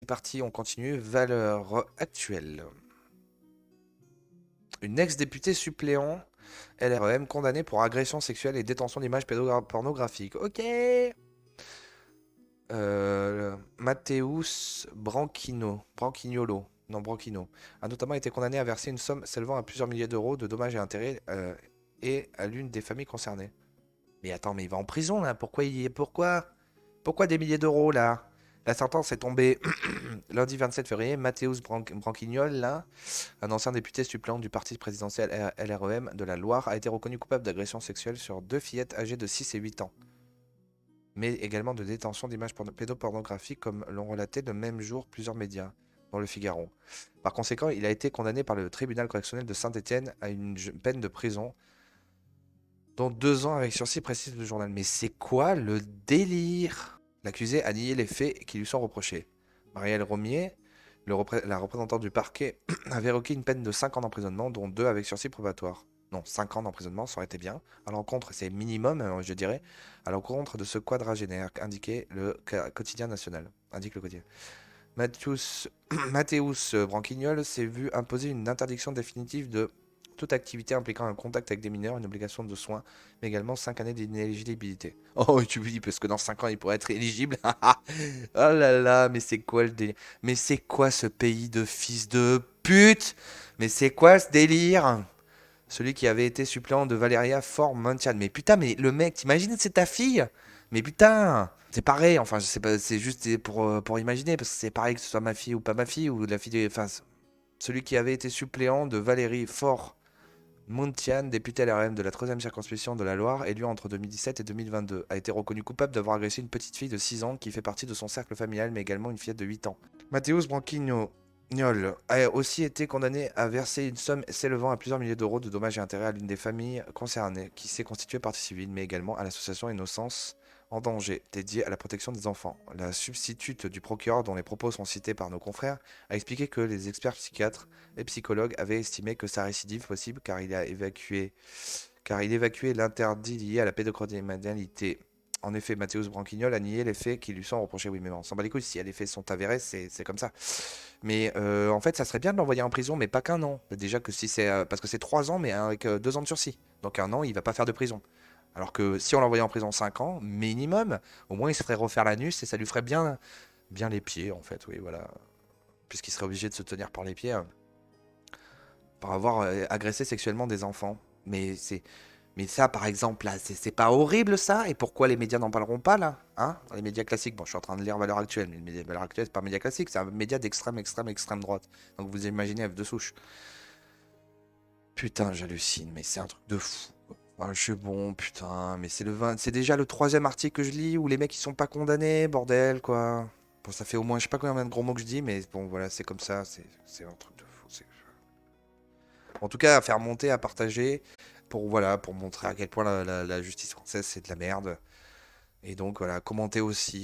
C'est parti, on continue. Valeur actuelle. Une ex-députée suppléant LREM condamnée pour agression sexuelle et détention d'images pornographiques. Ok. Matteus Branchignolo, non Branchino, a notamment été condamné à verser une somme s'élevant à plusieurs milliers d'euros de dommages et intérêts et à l'une des familles concernées. Mais attends, mais il va en prison là. Pourquoi des milliers d'euros là? La sentence est tombée lundi 27 février. Matteus Branquignol, là, un ancien député suppléant du parti présidentiel LREM de la Loire, a été reconnu coupable d'agression sexuelle sur deux fillettes âgées de 6 et 8 ans, mais également de détention d'images pédopornographiques, comme l'ont relaté le même jour plusieurs médias, dont Le Figaro. Par conséquent, il a été condamné par le tribunal correctionnel de Saint-Étienne à une peine de prison, dont 2 ans avec sursis, précise le journal. Mais c'est quoi le délire? L'accusé a nié les faits qui lui sont reprochés. Marielle Romier, la représentante du parquet, avait requis une peine de 5 ans d'emprisonnement, dont 2 avec sursis probatoire. Non, 5 ans d'emprisonnement, ça aurait été bien. À l'encontre, c'est minimum, je dirais, à l'encontre de ce quadragénaire, indiqué le quotidien national. Indique le quotidien. Mathéus Branquignol s'est vu imposer une interdiction définitive de toute activité impliquant un contact avec des mineurs, une obligation de soins, mais également 5 années d'inéligibilité. Oh, tu me dis, parce que dans 5 ans, il pourrait être éligible. Oh là là, mais c'est quoi le délire? Mais c'est quoi ce pays de fils de pute? Mais c'est quoi ce délire? Celui qui avait été suppléant de Valeria Faure-Montiel. Mais putain, mais le mec, t'imagines, c'est ta fille? Mais putain, c'est pareil, enfin, je sais pas, c'est juste pour imaginer, parce que c'est pareil que ce soit ma fille ou pas ma fille, ou la fille de. Enfin, celui qui avait été suppléant de Valérie Faure Mountian, député LRM de la 3e circonscription de la Loire, élu entre 2017 et 2022, a été reconnu coupable d'avoir agressé une petite fille de 6 ans qui fait partie de son cercle familial, mais également une fillette de 8 ans. Mathéus Branquignol a aussi été condamné à verser une somme s'élevant à plusieurs milliers d'euros de dommages et intérêts à l'une des familles concernées, qui s'est constituée partie civile, mais également à l'association Innocence en danger, dédiée à la protection des enfants. La substitute du procureur, dont les propos sont cités par nos confrères, a expliqué que les experts psychiatres et psychologues avaient estimé que sa récidive possible car il évacuait l'interdit lié à la pédocriminalité. En effet, Mathéus Branquignol a nié les faits qui lui sont reprochés. Oui, mais on s'en bat les couilles. Si les faits sont avérés, c'est comme ça. Mais en fait, ça serait bien de l'envoyer en prison, mais pas qu'un an. Déjà que si c'est. Parce que c'est 3 ans, mais avec 2 ans de sursis. Donc un an, il va pas faire de prison. Alors que si on l'envoyait en prison 5 ans, minimum, au moins il se ferait refaire l'anus et ça lui ferait bien les pieds, en fait. Oui, voilà. Puisqu'il serait obligé de se tenir par les pieds pour avoir agressé sexuellement des enfants. Mais c'est. Mais ça, par exemple, là, c'est pas horrible ça? Et pourquoi les médias n'en parleront pas là? Hein? Les médias classiques, bon, je suis en train de lire Valeurs Actuelles, mais les médias Valeurs Actuelles, c'est pas un média classique, c'est un média extrême droite. Donc vous imaginez F de souche. Putain, j'hallucine, mais c'est un truc de fou. Ah, je suis bon, putain, mais c'est déjà le troisième article que je lis où les mecs ils sont pas condamnés, bordel, quoi. Bon, ça fait au moins, je sais pas combien de gros mots que je dis, mais bon, voilà, c'est comme ça, c'est un truc de fou. En tout cas, à faire monter, à partager, pour montrer à quel point la justice française c'est de la merde. Et donc, voilà, commenter aussi.